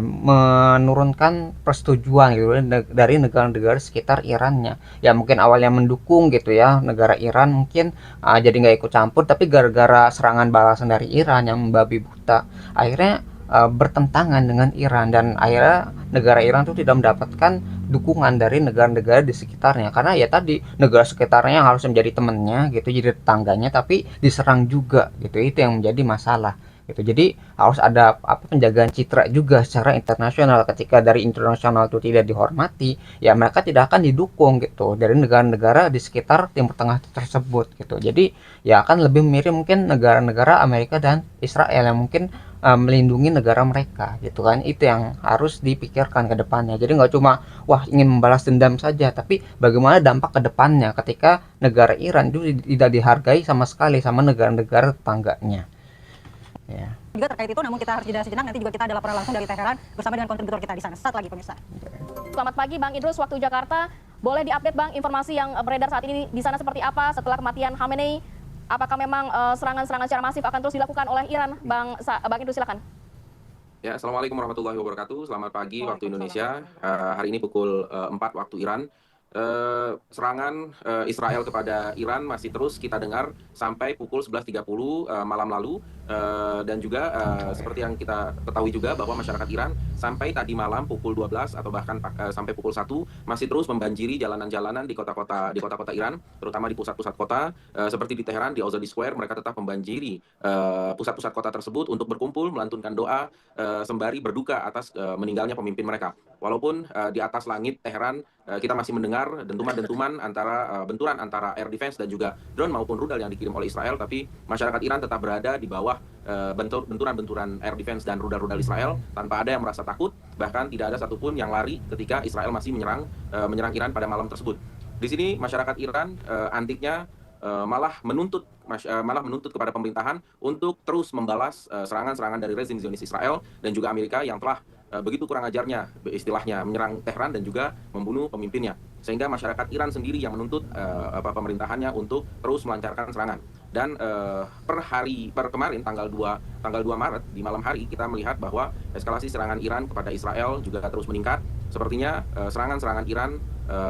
menurunkan persetujuan gitu dari negara-negara sekitar Irannya. Ya mungkin awalnya mendukung gitu ya negara Iran, mungkin jadi nggak ikut campur, tapi gara-gara serangan balasan dari Iran yang membabi buta, akhirnya bertentangan dengan Iran dan akhirnya negara Iran itu tidak mendapatkan dukungan dari negara-negara di sekitarnya, karena ya tadi negara sekitarnya yang harus menjadi temannya gitu, jadi tetangganya, tapi diserang juga gitu. Itu yang menjadi masalah gitu. Jadi harus ada penjagaan citra juga secara internasional. Ketika dari internasional itu tidak dihormati, ya mereka tidak akan didukung gitu dari negara-negara di sekitar Timur Tengah tersebut gitu. Jadi ya akan lebih mirip mungkin negara-negara Amerika dan Israel yang mungkin melindungi negara mereka gitu kan. Itu yang harus dipikirkan ke depannya. Jadi nggak cuma ingin membalas dendam saja, tapi bagaimana dampak ke depannya ketika negara Iran itu tidak dihargai sama sekali sama negara-negara tetangganya. Ya. juga terkait itu, namun kita harus jeda sejenak. Nanti juga kita ada laporan langsung dari Teheran bersama dengan kontributor kita di sana. Sesaat lagi pemirsa. Selamat pagi Bang Idrus, waktu Jakarta. Boleh diupdate Bang informasi yang beredar saat ini di sana seperti apa setelah kematian Khamenei? Apakah memang serangan-serangan secara masif akan terus dilakukan oleh Iran? Bang Idrus silakan. Ya, Assalamualaikum warahmatullahi wabarakatuh. Selamat pagi waktu Indonesia. Hari ini pukul 4 waktu Iran. Serangan Israel kepada Iran masih terus kita dengar sampai pukul 11.30 malam lalu, dan juga seperti yang kita ketahui juga bahwa masyarakat Iran sampai tadi malam pukul 12 atau bahkan sampai pukul 1 masih terus membanjiri jalanan-jalanan di kota-kota Iran, terutama di pusat-pusat kota seperti di Teheran, di Azadi Square. Mereka tetap membanjiri pusat-pusat kota tersebut untuk berkumpul melantunkan doa sembari berduka atas meninggalnya pemimpin mereka. Walaupun di atas langit Teheran kita masih mendengar dentuman-dentuman benturan antara air defense dan juga drone maupun rudal yang dikirim oleh Israel, tapi masyarakat Iran tetap berada di bawah benturan-benturan air defense dan rudal-rudal Israel tanpa ada yang merasa takut. Bahkan tidak ada satupun yang lari ketika Israel masih menyerang Iran pada malam tersebut. Di sini masyarakat Iran antiknya malah menuntut kepada pemerintahan untuk terus membalas serangan-serangan dari rezim Zionis Israel dan juga Amerika yang telah begitu kurang ajarnya istilahnya menyerang Tehran dan juga membunuh pemimpinnya, sehingga masyarakat Iran sendiri yang menuntut pemerintahannya untuk terus melancarkan serangan. Dan per kemarin tanggal 2 Maret di malam hari kita melihat bahwa eskalasi serangan Iran kepada Israel juga terus meningkat. Sepertinya serangan-serangan Iran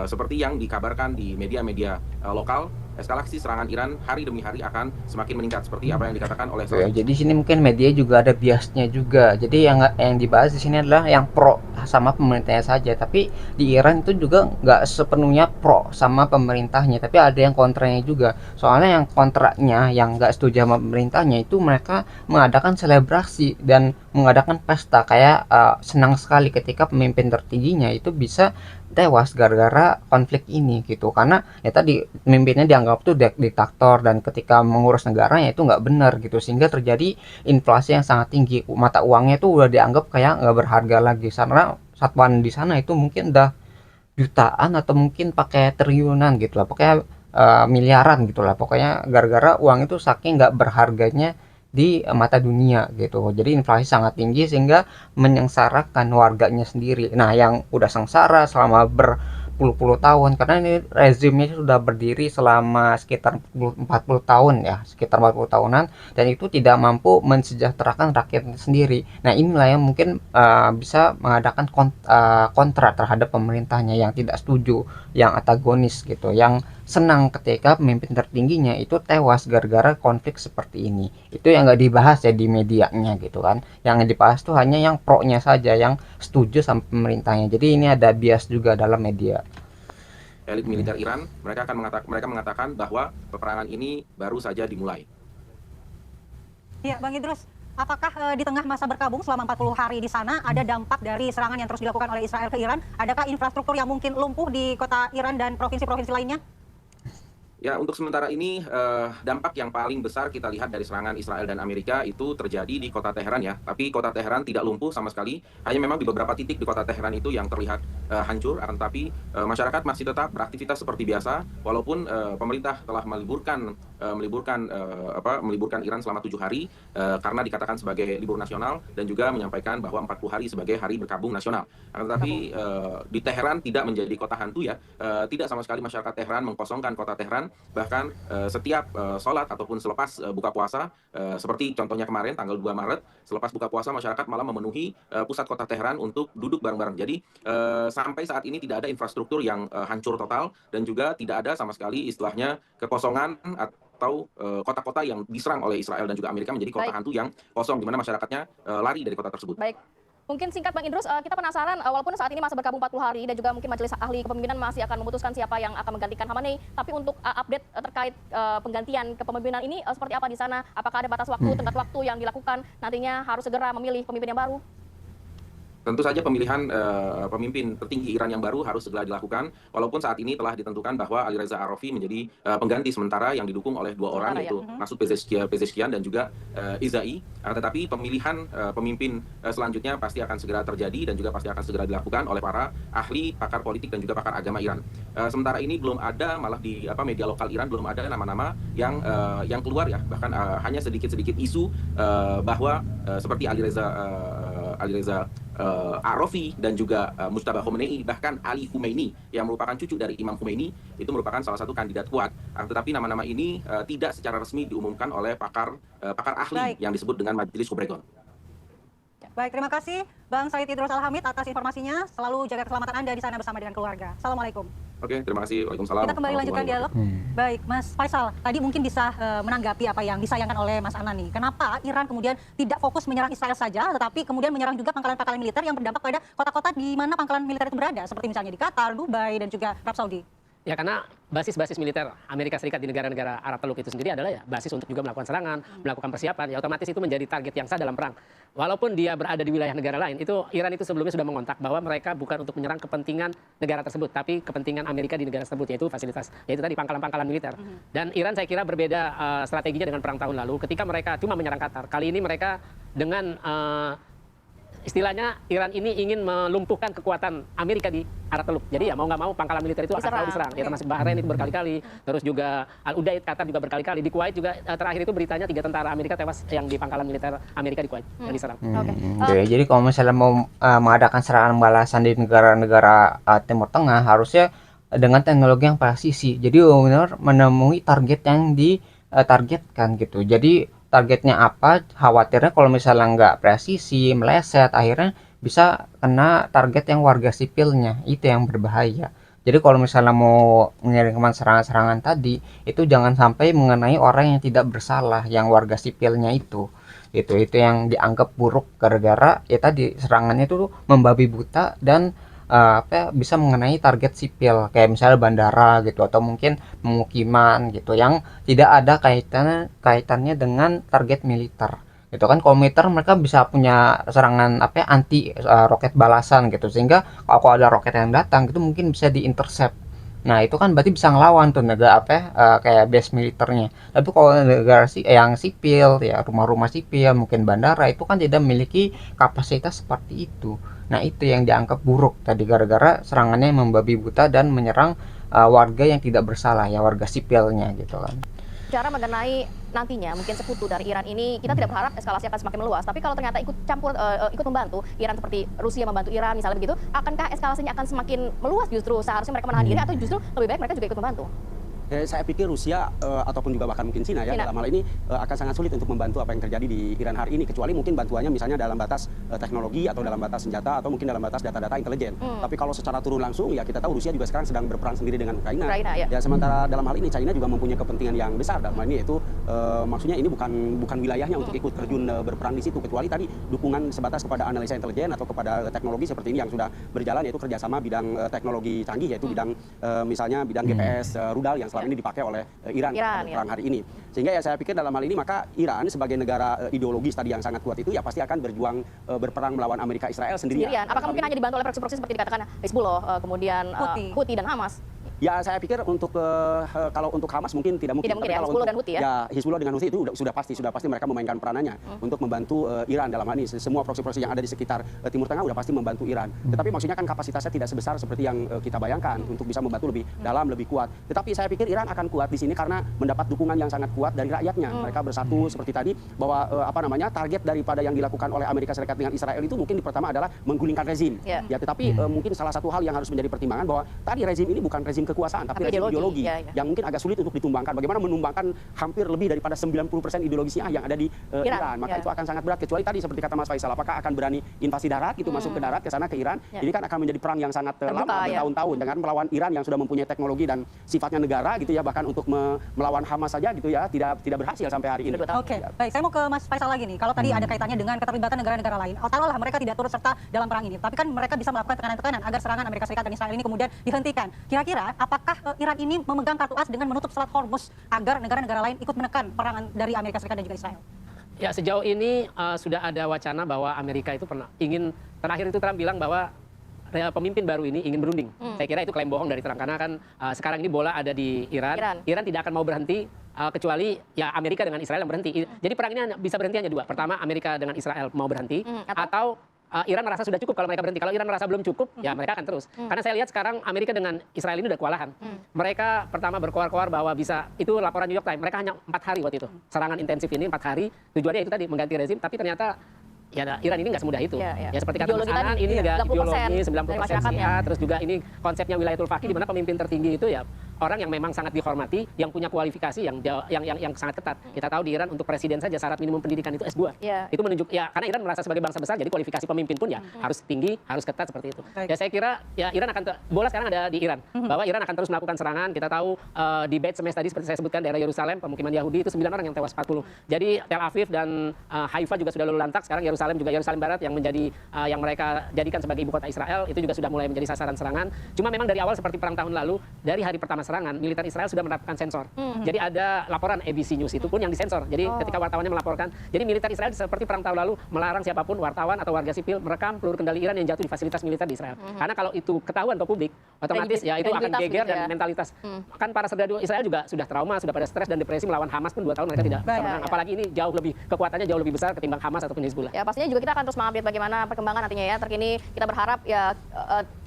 seperti yang dikabarkan di media-media lokal, eskalasi serangan Iran hari demi hari akan semakin meningkat seperti apa yang dikatakan oleh Oke, jadi sini mungkin media juga ada biasnya juga. Jadi yang dibahas di sini adalah yang pro sama pemerintahnya saja. Tapi di Iran itu juga nggak sepenuhnya pro sama pemerintahnya, tapi ada yang kontranya juga. Soalnya yang kontranya, yang nggak setuju sama pemerintahnya itu mereka mengadakan selebrasi dan mengadakan pesta kayak senang sekali ketika pemimpin tertingginya itu bisa tewas gara-gara konflik ini gitu, karena ya tadi pemimpinnya dianggap tuh diktator dan ketika mengurus negaranya itu nggak benar gitu, sehingga terjadi inflasi yang sangat tinggi, mata uangnya itu udah dianggap kayak nggak berharga lagi karena satuan di sana itu mungkin udah jutaan atau mungkin pakai triliunan gitu lah, pokoknya miliaran gitu lah, pokoknya gara-gara uang itu saking nggak berharganya di mata dunia gitu. Jadi inflasi sangat tinggi sehingga menyengsarakan warganya sendiri. Nah, yang udah sengsara selama berpuluh-puluh tahun karena ini rezimnya sudah berdiri selama sekitar 40 tahun ya, sekitar 40 tahunan, dan itu tidak mampu mensejahterakan rakyatnya sendiri. Nah, inilah yang mungkin bisa mengadakan kontra terhadap pemerintahnya yang tidak setuju, yang antagonis gitu, yang senang ketika pemimpin tertingginya itu tewas gara-gara konflik seperti ini. Itu yang nggak dibahas ya di medianya gitu kan. Yang dibahas tuh hanya yang pro-nya saja, yang setuju sama pemerintahnya. Jadi ini ada bias juga dalam media. elit militer Iran, mereka mengatakan bahwa peperangan ini baru saja dimulai. Ya, Bang Idrus, apakah di tengah masa berkabung selama 40 hari di sana ada dampak dari serangan yang terus dilakukan oleh Israel ke Iran? Adakah infrastruktur yang mungkin lumpuh di kota Iran dan provinsi-provinsi lainnya? Ya, untuk sementara ini dampak yang paling besar kita lihat dari serangan Israel dan Amerika itu terjadi di kota Teheran ya. Tapi kota Teheran tidak lumpuh sama sekali. Hanya memang di beberapa titik di kota Teheran itu yang terlihat hancur. Akan tetapi masyarakat masih tetap beraktivitas seperti biasa. Walaupun pemerintah telah meliburkan Iran selama 7 hari karena dikatakan sebagai libur nasional dan juga menyampaikan bahwa 40 hari sebagai hari berkabung nasional. Akan tetapi di Teheran tidak menjadi kota hantu ya. Tidak sama sekali masyarakat Teheran mengkosongkan kota Teheran. Bahkan setiap sholat ataupun selepas buka puasa, seperti contohnya kemarin tanggal 2 Maret, selepas buka puasa masyarakat malah memenuhi pusat kota Teheran untuk duduk bareng-bareng. Jadi sampai saat ini tidak ada infrastruktur yang hancur total dan juga tidak ada sama sekali istilahnya kekosongan atau kota-kota yang diserang oleh Israel dan juga Amerika menjadi kota hantu yang kosong, di mana masyarakatnya lari dari kota tersebut. Baik. Mungkin singkat Bang Idrus, kita penasaran walaupun saat ini masa berkabung 40 hari dan juga mungkin Majelis Ahli Kepemimpinan masih akan memutuskan siapa yang akan menggantikan Khamenei, tapi untuk update terkait penggantian kepemimpinan ini seperti apa di sana? Apakah ada batas waktu, tenggat waktu yang dilakukan nantinya harus segera memilih pemimpin yang baru? Tentu saja pemilihan pemimpin tertinggi Iran yang baru harus segera dilakukan, walaupun saat ini telah ditentukan bahwa Ali Reza Arafi menjadi pengganti sementara yang didukung oleh dua orang, yaitu Masud Pezeshkian dan juga Izai. Tetapi pemilihan pemimpin selanjutnya pasti akan segera terjadi dan juga pasti akan segera dilakukan oleh para ahli, pakar politik dan juga pakar agama Iran. Sementara ini belum ada, malah di media lokal Iran belum ada nama-nama yang keluar ya, bahkan hanya sedikit-sedikit isu bahwa seperti Ali Reza Arafi dan juga Mujtaba Khomeini, bahkan Ali Khomeini yang merupakan cucu dari Imam Khomeini itu merupakan salah satu kandidat kuat. Tetapi nama-nama ini tidak secara resmi diumumkan oleh pakar ahli yang disebut dengan Majelis Kubregon. Baik, terima kasih Bang Said Idrus Al-Hamid atas informasinya. Selalu jaga keselamatan Anda di sana bersama dengan keluarga. Assalamualaikum. Oke, terima kasih. Waalaikumsalam. Kita kembali lanjutkan dialog. Baik, Mas Faisal, tadi mungkin bisa menanggapi apa yang disayangkan oleh Mas Anan nih. Kenapa Iran kemudian tidak fokus menyerang Israel saja, tetapi kemudian menyerang juga pangkalan-pangkalan militer yang berdampak pada kota-kota di mana pangkalan militer itu berada, seperti misalnya di Qatar, Dubai, dan juga Arab Saudi? Ya karena basis-basis militer Amerika Serikat di negara-negara Arab Teluk itu sendiri adalah ya basis untuk juga melakukan serangan, melakukan persiapan, ya otomatis itu menjadi target yang sah dalam perang. Walaupun dia berada di wilayah negara lain, itu Iran itu sebelumnya sudah mengontak bahwa mereka bukan untuk menyerang kepentingan negara tersebut, tapi kepentingan Amerika di negara tersebut, yaitu fasilitas, yaitu tadi pangkalan-pangkalan militer. Dan Iran saya kira berbeda strateginya dengan perang tahun lalu, ketika mereka cuma menyerang Qatar. Kali ini mereka dengan istilahnya Iran ini ingin melumpuhkan kekuatan Amerika di Arab Teluk. Jadi ya mau nggak mau pangkalan militer itu akan selalu diserang. Ya termasuk Bahrain itu berkali-kali. Terus juga Al-Udaid, Qatar juga berkali-kali. Di Kuwait juga terakhir itu beritanya 3 tentara Amerika tewas yang di pangkalan militer Amerika di Kuwait yang diserang. Jadi kalau misalnya mau mengadakan serangan balasan di negara-negara Timur Tengah harusnya dengan teknologi yang presisi. Jadi benar menemui target yang ditargetkan gitu. Jadi targetnya apa, khawatirnya kalau misalnya nggak presisi, meleset, akhirnya bisa kena target yang warga sipilnya, itu yang berbahaya. Jadi kalau misalnya mau mengirimkan serangan-serangan tadi, itu jangan sampai mengenai orang yang tidak bersalah, yang warga sipilnya itu. Itu yang dianggap buruk gara-gara ya tadi serangannya itu membabi buta dan bisa mengenai target sipil kayak misalnya bandara gitu atau mungkin pemukiman gitu yang tidak ada kaitannya dengan target militer. Itu kan kalau militer mereka bisa punya serangan anti roket balasan gitu sehingga kalau ada roket yang datang itu mungkin bisa diintercept. Nah itu kan berarti bisa ngelawan tuh negara kayak base militernya. Tapi kalau negara yang sipil ya rumah-rumah sipil mungkin bandara itu kan tidak memiliki kapasitas seperti itu. Nah itu yang dianggap buruk tadi gara-gara serangannya membabi buta dan menyerang warga yang tidak bersalah ya warga sipilnya gitu kan. Cara mengenai nantinya mungkin sekutu dari Iran ini, kita tidak berharap eskalasi akan semakin meluas. Tapi kalau ternyata ikut campur, ikut membantu Iran seperti Rusia membantu Iran misalnya begitu, akankah eskalasinya akan semakin meluas justru seharusnya mereka menahan diri atau justru lebih baik mereka juga ikut membantu? Saya pikir Rusia ataupun juga bahkan mungkin Cina ya dalam hal ini akan sangat sulit untuk membantu apa yang terjadi di Iran hari ini, kecuali mungkin bantuannya misalnya dalam batas teknologi atau dalam batas senjata atau mungkin dalam batas data-data intelijen. Tapi kalau secara turun langsung ya kita tahu Rusia juga sekarang sedang berperang sendiri dengan Ukraina. Ya sementara dalam hal ini China juga mempunyai kepentingan yang besar dalam hal ini, yaitu maksudnya ini bukan wilayahnya untuk ikut terjun berperang di situ, kecuali tadi dukungan sebatas kepada analisa intelijen atau kepada teknologi seperti ini yang sudah berjalan, yaitu kerjasama bidang teknologi canggih, yaitu bidang misalnya bidang GPS rudal yang selama ini dipakai oleh Iran perang hari ini. Sehingga ya saya pikir dalam hal ini maka Iran sebagai negara ideologis tadi yang sangat kuat itu ya pasti akan berjuang berperang melawan Amerika Israel sendirian. Apakah mungkin hanya dibantu oleh proksi-proksi seperti dikatakan Hezbollah, kemudian Houthi dan Hamas? Ya saya pikir untuk kalau untuk Hamas mungkin tidak mungkin. Tidak mungkin ya, Hezbollah dan Houthi ya? Ya Hezbollah dengan Houthi itu sudah pasti mereka memainkan peranannya untuk membantu Iran dalam hal ini. Semua proksi-proksi yang ada di sekitar Timur Tengah sudah pasti membantu Iran. Tetapi maksudnya kan kapasitasnya tidak sebesar seperti yang kita bayangkan untuk bisa membantu lebih dalam, lebih kuat. Tetapi saya pikir Iran akan kuat di sini karena mendapat dukungan yang sangat kuat dari rakyatnya. Mereka bersatu seperti tadi bahwa target daripada yang dilakukan oleh Amerika Serikat dengan Israel itu mungkin pertama adalah menggulingkan rezim. Ya tetapi mungkin salah satu hal yang harus menjadi pertimbangan bahwa tadi rezim ini bukan rezim kekuasaan tapi rezim ideologi yang mungkin agak sulit untuk ditumbangkan. Bagaimana menumbangkan hampir lebih daripada 90% ideologi Syiah yang ada di Iran. Maka itu akan sangat berat, kecuali tadi seperti kata Mas Faisal, apakah akan berani invasi darat gitu masuk ke darat ke sana ke Iran. Ini kan akan menjadi perang yang sangat lama bertahun-tahun dengan melawan Iran yang sudah mempunyai teknologi dan sifatnya negara gitu ya, bahkan untuk melawan Hamas saja gitu ya tidak berhasil sampai hari ini. Oke, baik, saya mau ke Mas Faisal lagi nih. Kalau tadi ada kaitannya dengan keterlibatan negara-negara lain, taruhlah mereka tidak turut serta dalam perang ini, tapi kan mereka bisa melakukan tekanan-tekanan agar serangan Amerika Serikat dan Israel ini kemudian dihentikan. Kira-kira apakah Iran ini memegang kartu as dengan menutup Selat Hormuz agar negara-negara lain ikut menekan perang dari Amerika Serikat dan juga Israel? Ya sejauh ini sudah ada wacana bahwa Amerika itu terakhir itu Trump bilang bahwa pemimpin baru ini ingin berunding. Saya kira itu klaim bohong dari Trump karena kan sekarang ini bola ada di Iran. Iran tidak akan mau berhenti kecuali ya Amerika dengan Israel yang berhenti. Jadi perang ini bisa berhenti hanya dua. Pertama Amerika dengan Israel mau berhenti atau Iran merasa sudah cukup kalau mereka berhenti. Kalau Iran merasa belum cukup, ya mereka akan terus. Karena saya lihat sekarang Amerika dengan Israel ini udah kewalahan. Mereka pertama berkoar-koar bahwa bisa, itu laporan New York Times, mereka hanya 4 hari waktu itu. Serangan intensif ini 4 hari, tujuannya itu tadi mengganti rezim, tapi ternyata ya Iran ini nggak semudah itu. Ya seperti kata Mas Anan, ini negara ideologi 90% Syiah, terus juga ini konsepnya wilayatul faqih di mana pemimpin tertinggi itu ya orang yang memang sangat dihormati, yang punya kualifikasi yang sangat ketat. Kita tahu di Iran untuk presiden saja syarat minimum pendidikan itu S2. Itu menunjuk ya karena Iran merasa sebagai bangsa besar, jadi kualifikasi pemimpin pun ya harus tinggi, harus ketat seperti itu. Ya saya kira ya Iran akan bola sekarang ada di Iran, bahwa Iran akan terus melakukan serangan. Kita tahu di Beit Shemesh tadi seperti saya sebutkan daerah Yerusalem, pemukiman Yahudi itu 9 orang yang tewas 40. Jadi Tel Aviv dan Haifa juga sudah luluh lantak. Sekarang Yerusalem juga Yerusalem Barat yang menjadi yang mereka jadikan sebagai ibu kota Israel itu juga sudah mulai menjadi sasaran serangan. Cuma memang dari awal seperti perang tahun lalu, dari hari pertama serangan militer Israel sudah menerapkan sensor. Jadi ada laporan ABC News itu pun yang disensor. Jadi ketika wartawannya melaporkan, jadi militer Israel seperti perang tahun lalu melarang siapapun wartawan atau warga sipil merekam peluru kendali Iran yang jatuh di fasilitas militer di Israel. Karena kalau itu ketahuan ke publik, otomatis ya itu akan geger dan mentalitas. Kan para serdadu Israel juga sudah trauma, sudah pada stres dan depresi melawan Hamas pun 2 tahun mereka tidak menang. Apalagi ini kekuatannya jauh lebih besar ketimbang Hamas ataupun Hizbullah. Ya pastinya juga kita akan terus mengupdate bagaimana perkembangan nantinya ya. Terkini kita berharap ya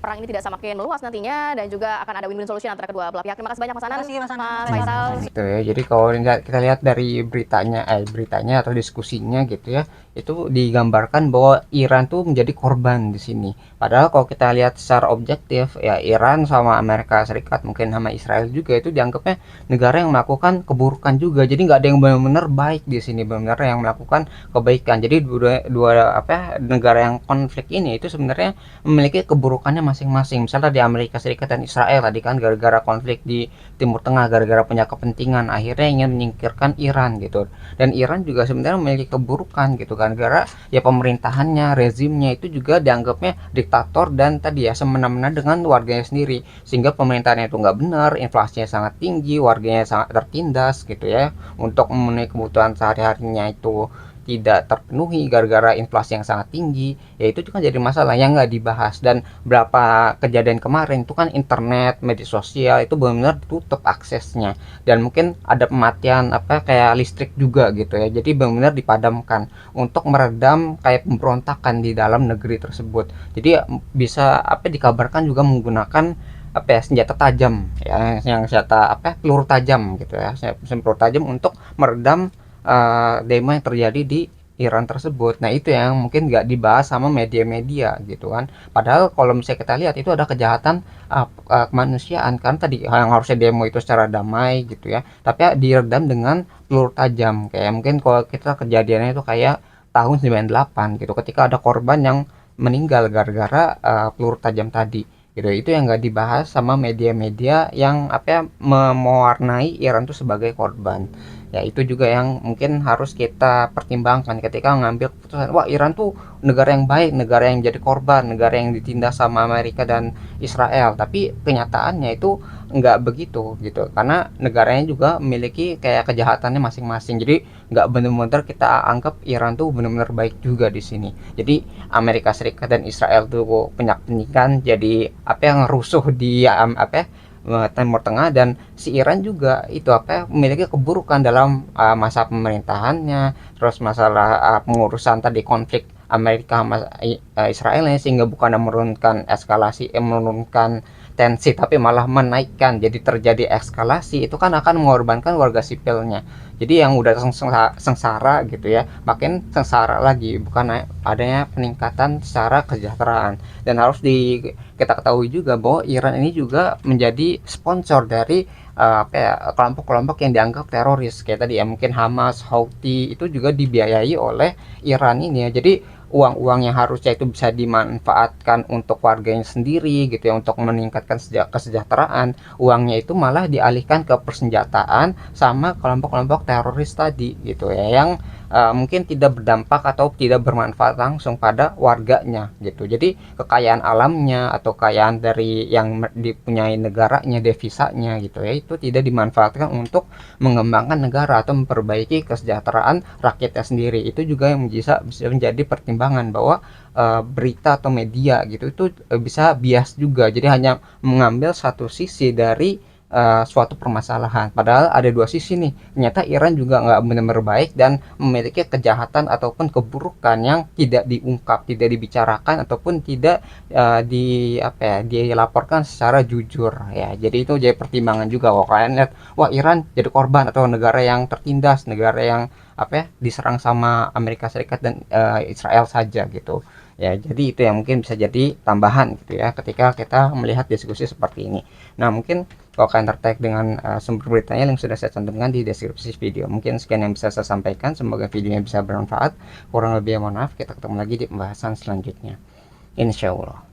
perang ini tidak semakin meluas nantinya dan juga akan ada win-win solution antara kedua belah pihak. Terima kasih banyak Mas Anan. Mas Faisal. Gitu ya. Jadi kalau kita lihat dari beritanya atau diskusinya gitu ya, itu digambarkan bahwa Iran tuh menjadi korban di sini. Padahal kalau kita lihat secara objektif ya Iran sama Amerika Serikat mungkin sama Israel juga itu dianggapnya negara yang melakukan keburukan juga. Jadi nggak ada yang benar-benar baik di sini, benar-benar yang melakukan kebaikan. Jadi dua negara yang konflik ini itu sebenarnya memiliki keburukannya masing-masing. Misalnya di Amerika Serikat dan Israel tadi kan gara-gara konflik di Timur Tengah, gara-gara punya kepentingan akhirnya ingin menyingkirkan Iran gitu. Dan Iran juga sebenarnya memiliki keburukan gitu kan, gara ya pemerintahannya, rezimnya itu juga dianggapnya diktator dan tadi ya semena-mena dengan warganya sendiri, sehingga pemerintahannya itu nggak benar, inflasinya sangat tinggi, warganya sangat tertindas gitu ya, untuk memenuhi kebutuhan sehari-harinya itu tidak terpenuhi gara-gara inflasi yang sangat tinggi. Ya itu juga jadi masalah yang nggak dibahas. Dan berapa kejadian kemarin itu kan internet, media sosial itu benar-benar ditutup aksesnya, dan mungkin ada pematian kayak listrik juga gitu ya, jadi benar-benar dipadamkan untuk meredam kayak pemberontakan di dalam negeri tersebut. Jadi bisa dikabarkan juga menggunakan senjata tajam ya, yang senjata peluru tajam gitu ya, peluru tajam untuk meredam demo yang terjadi di Iran tersebut. Nah itu yang mungkin nggak dibahas sama media-media gitu kan. Padahal kalau misalnya kita lihat itu ada kejahatan kemanusiaan kan, tadi yang harusnya demo itu secara damai gitu ya, tapi diredam dengan peluru tajam. Kayak mungkin kalau kita kejadiannya itu kayak tahun 98 gitu, ketika ada korban yang meninggal gara-gara peluru tajam tadi gitu. Itu yang nggak dibahas sama media-media yang mewarnai Iran itu sebagai korban. Ya itu juga yang mungkin harus kita pertimbangkan ketika mengambil keputusan, wah Iran tuh negara yang baik, negara yang jadi korban, negara yang ditindas sama Amerika dan Israel. Tapi kenyataannya itu nggak begitu gitu, karena negaranya juga memiliki kayak kejahatannya masing-masing. Jadi nggak benar-benar kita anggap Iran tuh benar-benar baik juga di sini. Jadi Amerika Serikat dan Israel tuh punya kepentingan jadi yang rusuh di Timur Tengah, dan si Iran juga itu memiliki keburukan dalam masa pemerintahannya, terus masalah pengurusan tadi konflik Amerika sama Israel, sehingga bukan menurunkan eskalasi, menurunkan tensi, tapi malah menaikkan, jadi terjadi eskalasi. Itu kan akan mengorbankan warga sipilnya. Jadi yang udah sengsara gitu ya, makin sengsara lagi, bukan adanya peningkatan secara kesejahteraan. Dan harus kita ketahui juga bahwa Iran ini juga menjadi sponsor dari kelompok-kelompok yang dianggap teroris kayak tadi ya, mungkin Hamas, Houthi itu juga dibiayai oleh Iran ini ya. Jadi uang-uang yang harusnya itu bisa dimanfaatkan untuk warganya sendiri gitu ya, untuk meningkatkan kesejahteraan, uangnya itu malah dialihkan ke persenjataan sama kelompok-kelompok teroris tadi gitu ya, yang mungkin tidak berdampak atau tidak bermanfaat langsung pada warganya gitu. Jadi kekayaan alamnya atau kekayaan dari yang dipunyai negaranya, devisanya gitu ya, itu tidak dimanfaatkan untuk mengembangkan negara atau memperbaiki kesejahteraan rakyatnya sendiri. Itu juga yang bisa menjadi pertimbangan bahwa berita atau media gitu itu bisa bias juga, jadi hanya mengambil satu sisi dari suatu permasalahan, padahal ada dua sisi nih. Ternyata Iran juga nggak benar-benar baik dan memiliki kejahatan ataupun keburukan yang tidak diungkap, tidak dibicarakan ataupun tidak dilaporkan secara jujur ya. Jadi itu jadi pertimbangan juga kalau kalian lihat, wah Iran jadi korban atau negara yang tertindas, negara yang diserang sama Amerika Serikat dan Israel saja gitu ya. Jadi itu yang mungkin bisa jadi tambahan gitu ya ketika kita melihat diskusi seperti ini. Nah mungkin kalau kalian tertarik dengan sumber beritanya yang sudah saya cantumkan di deskripsi video. Mungkin sekian yang bisa saya sampaikan, semoga videonya bisa bermanfaat. Kurang lebih mohon maaf, kita ketemu lagi di pembahasan selanjutnya, insya Allah.